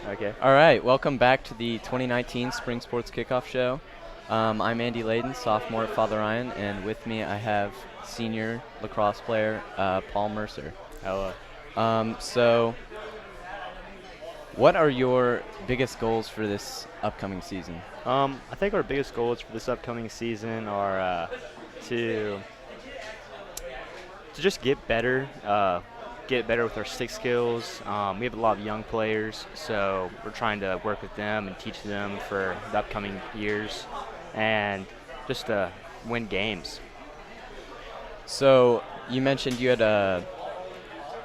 Okay. All right, welcome back to the 2019 Spring Sports Kickoff Show. I'm Andy Layden, sophomore at Father Ryan, and with me I have senior lacrosse player Paul Mercer. Hello. So, what are your biggest goals for this upcoming season? I think our biggest goals for this upcoming season are to just get better with our stick skills. We have a lot of young players, so we're trying to work with them and teach them for the upcoming years, and just to win games. So, you mentioned you had a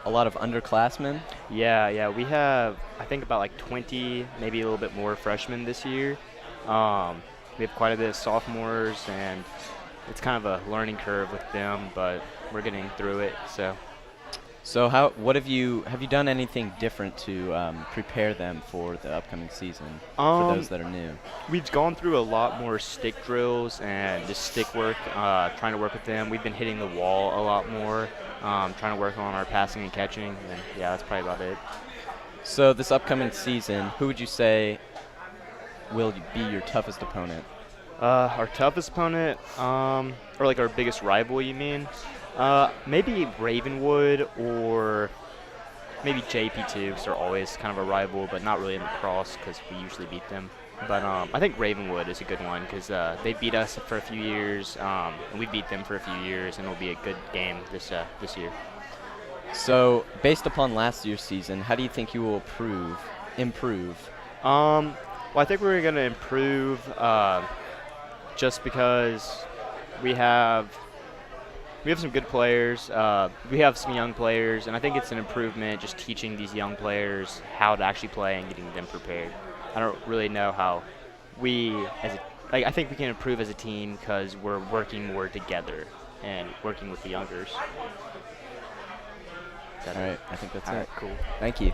lot of underclassmen. Yeah, we have I think about like 20, maybe a little bit more freshmen this year. We have quite a bit of sophomores, and it's kind of a learning curve with them, but we're getting through it. So, what have you done anything different to prepare them for the upcoming season? For those that are new, We've gone through a lot more stick drills and just stick work, trying to work with them. We've been hitting the wall a lot more, trying to work on our passing and catching, and yeah, that's probably about it. so this upcoming season, who would you say will be your toughest opponent? Our toughest opponent, or like our biggest rival, you mean? Maybe Ravenwood or maybe JP2, because they're always kind of a rival, but not really in lacrosse because we usually beat them. But I think Ravenwood is a good one because they beat us for a few years, and we beat them for a few years, and it'll be a good game this year. So, based upon last year's season, how do you think you will improve? Well, I think we're going to improve just because we have some good players. We have some young players, and I think it's an improvement just teaching these young players how to actually play and getting them prepared. I don't really know how I think we can improve as a team because we're working more together and working with the youngers. All right, I think that's All it. right, cool. Thank you.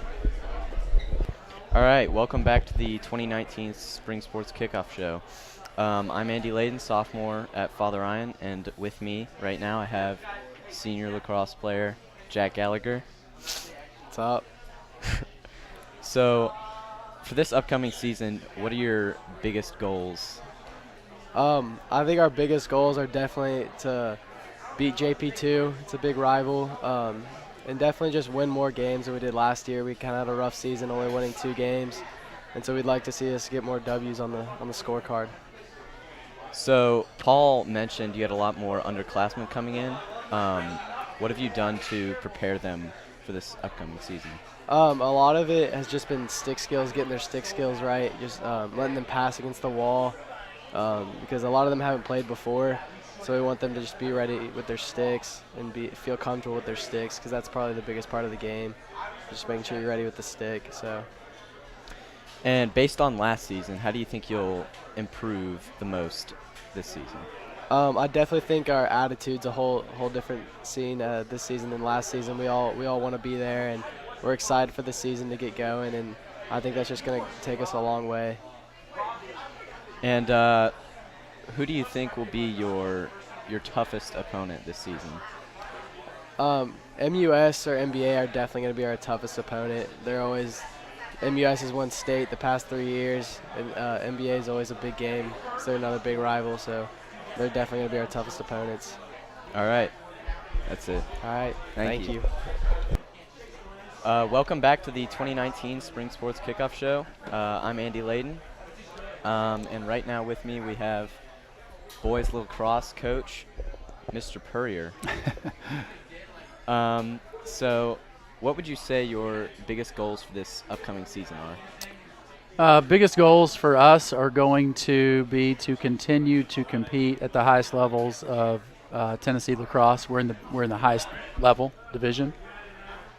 All right, welcome back to the 2019 Spring Sports Kickoff Show. I'm Andy Layden, sophomore at Father Ryan, and with me right now I have senior lacrosse player Jack Gallagher. What's up? So, for this upcoming season, what are your biggest goals? I think our biggest goals are definitely to beat JP2. It's a big rival. And definitely just win more games than we did last year. We kind of had a rough season, only winning 2 games. And so we'd like to see us get more W's on the scorecard. So, Paul mentioned you had a lot more underclassmen coming in. What have you done to prepare them for this upcoming season? A lot of it has just been stick skills, getting their stick skills right, just letting them pass against the wall because a lot of them haven't played before. So we want them to just be ready with their sticks and feel comfortable with their sticks because that's probably the biggest part of the game, just making sure you're ready with the stick. So. And based on last season, how do you think you'll improve the most this season? I definitely think our attitude's a whole different scene this season than last season. We all want to be there, and we're excited for the season to get going, and I think that's just going to take us a long way. And who do you think will be your toughest opponent this season? MUS or NBA are definitely going to be our toughest opponent. MUS has won state the past 3 years, and NBA is always a big game, so they're another big rival, so they're definitely going to be our toughest opponents. All right. That's it. All right. Thank you. Welcome back to the 2019 Spring Sports Kickoff Show. I'm Andy Layden, and right now with me we have boys lacrosse coach, Mr. Purrier. So, what would you say your biggest goals for this upcoming season are? Biggest goals for us are going to be to continue to compete at the highest levels of Tennessee lacrosse. We're in the highest level division,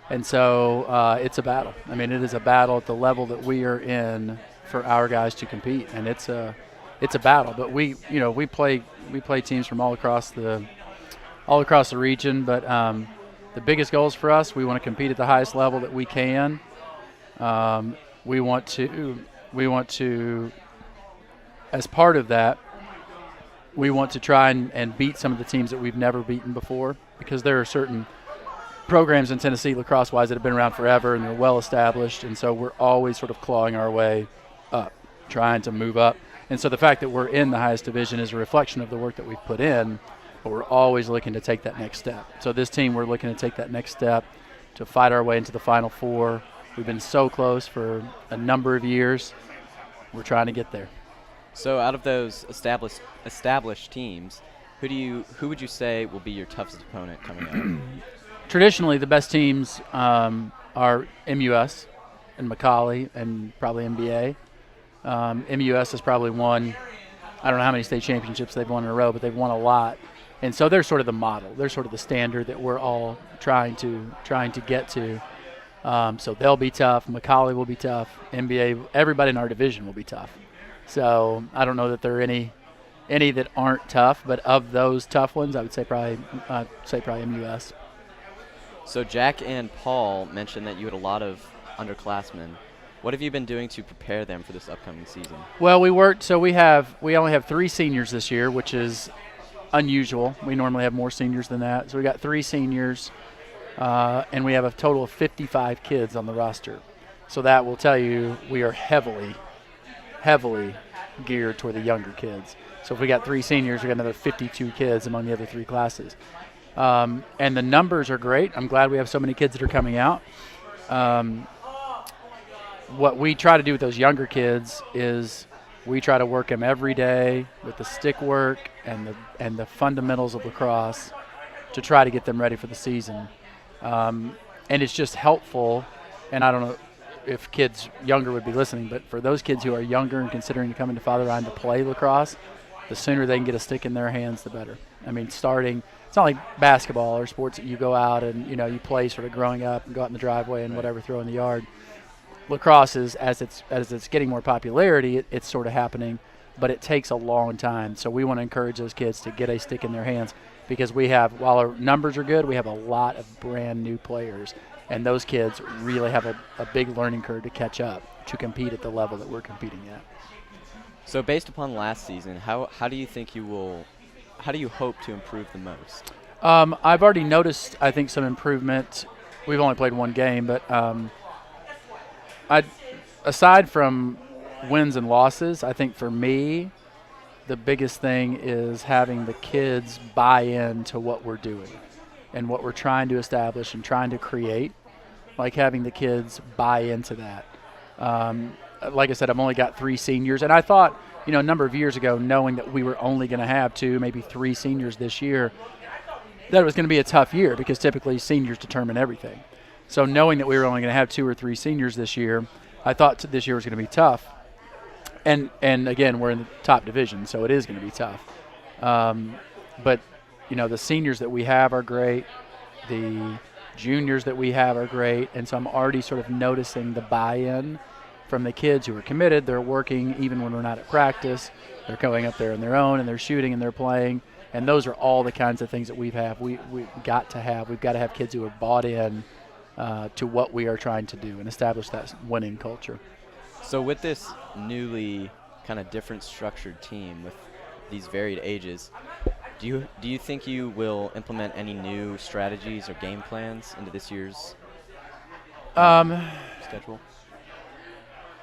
and so it's a battle. I mean, it is a battle at the level that we are in for our guys to compete, and it's a battle. But we play teams from all across the region, but the biggest goals for us, we want to compete at the highest level that we can. We want to, as part of that, we want to try and beat some of the teams that we've never beaten before, because there are certain programs in Tennessee lacrosse-wise that have been around forever and they're well established, and so we're always sort of clawing our way up, trying to move up. And so the fact that we're in the highest division is a reflection of the work that we've put in, but we're always looking to take that next step. So this team, we're looking to take that next step to fight our way into the Final Four. We've been so close for a number of years. We're trying to get there. So out of those established teams, who would you say will be your toughest opponent coming up? Traditionally, the best teams are MUS and McCallie and probably MBA. MUS has probably won, I don't know how many state championships they've won in a row, but they've won a lot. And so they're sort of the model. They're sort of the standard that we're all trying to get to. So they'll be tough. McCallie will be tough. MBA, everybody in our division will be tough. So I don't know that there are any that aren't tough, but of those tough ones, I would say probably MUS. So Jack and Paul mentioned that you had a lot of underclassmen. What have you been doing to prepare them for this upcoming season? Well, we only have 3 seniors this year, which is unusual. We normally have more seniors than that. So we got 3 seniors, and we have a total of 55 kids on the roster. So that will tell you we are heavily geared toward the younger kids. So if we got 3 seniors, we got another 52 kids among the other 3 classes. And the numbers are great. I'm glad we have so many kids that are coming out. What we try to do with those younger kids is we try to work them every day with the stick work and the fundamentals of lacrosse to try to get them ready for the season. And it's just helpful, and I don't know if kids younger would be listening, but for those kids who are younger and considering to come into Father Ryan to play lacrosse, the sooner they can get a stick in their hands, the better. I mean, it's not like basketball or sports that you go out and, you play sort of growing up and go out in the driveway and whatever, throw in the yard. Lacrosse is, as it's getting more popularity, it's sort of happening, but it takes a long time. So we want to encourage those kids to get a stick in their hands because while our numbers are good, we have a lot of brand new players, and those kids really have a big learning curve to catch up to compete at the level that we're competing at. So based upon last season, how do you hope to improve the most? I've already noticed, I think, some improvement. We've only played 1 game, but aside from wins and losses, I think for me, the biggest thing is having the kids buy into what we're doing and what we're trying to establish and trying to create, like having the kids buy into that. Like I said, I've only got 3 seniors, and I thought, a number of years ago, knowing that we were only going to have 2, maybe 3 seniors this year, that it was going to be a tough year because typically seniors determine everything. So knowing that we were only going to have 2 or 3 seniors this year, I thought this year was going to be tough. And again, we're in the top division, so it is going to be tough. But, the seniors that we have are great. The juniors that we have are great. And so I'm already sort of noticing the buy-in from the kids who are committed. They're working even when we're not at practice. They're going up there on their own, and they're shooting, and they're playing. And those are all the kinds of things that we've got to have. We've got to have kids who are bought in to what we are trying to do and establish that winning culture. So with this newly kind of different structured team with these varied ages, do you think you will implement any new strategies or game plans into this year's schedule?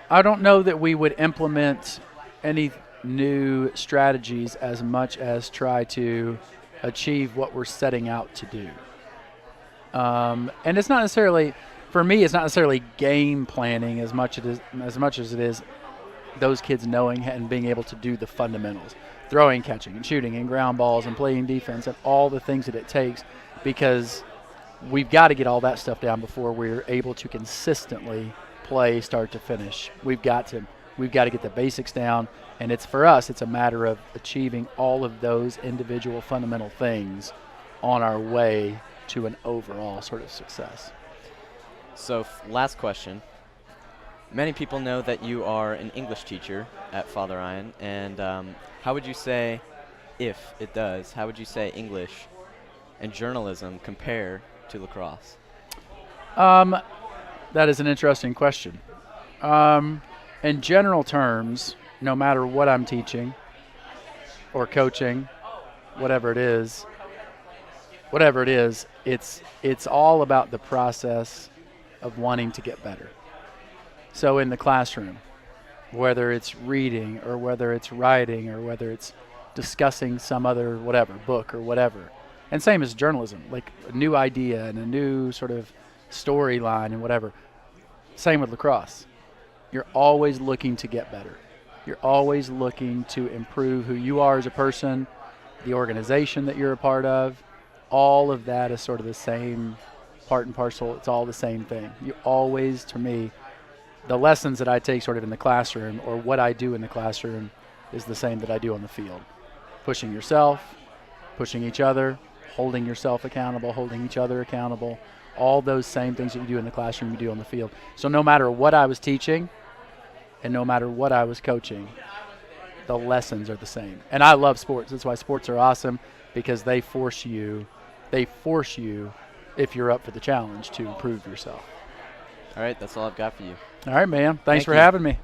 I don't know that we would implement any new strategies as much as try to achieve what we're setting out to do. And it's not necessarily, for me, it's not necessarily game planning as much as it is those kids knowing and being able to do the fundamentals, throwing, catching, and shooting, and ground balls, and playing defense, and all the things that it takes, because we've got to get all that stuff down before we're able to consistently play start to finish. We've got to get the basics down, and for us, it's a matter of achieving all of those individual fundamental things on our way to an overall sort of success. So last question. Many people know that you are an English teacher at Father Ryan, and how would you say English and journalism compare to lacrosse? That is an interesting question. In general terms, no matter what I'm teaching or coaching, whatever it is, whatever it is, it's all about the process of wanting to get better. So in the classroom, whether it's reading or whether it's writing or whether it's discussing some other whatever book or whatever, and same as journalism, like a new idea and a new sort of storyline and whatever. Same with lacrosse. You're always looking to get better. You're always looking to improve who you are as a person, the organization that you're a part of. All of that is sort of the same part and parcel. It's all the same thing. You always, to me, the lessons that I take sort of in the classroom or what I do in the classroom is the same that I do on the field. Pushing yourself, pushing each other, holding yourself accountable, holding each other accountable. All those same things that you do in the classroom, you do on the field. So no matter what I was teaching and no matter what I was coaching, the lessons are the same. And I love sports. That's why sports are awesome, because they force you, if you're up for the challenge, to improve yourself. All right, that's all I've got for you. All right, man. Thanks Thank for you. having me.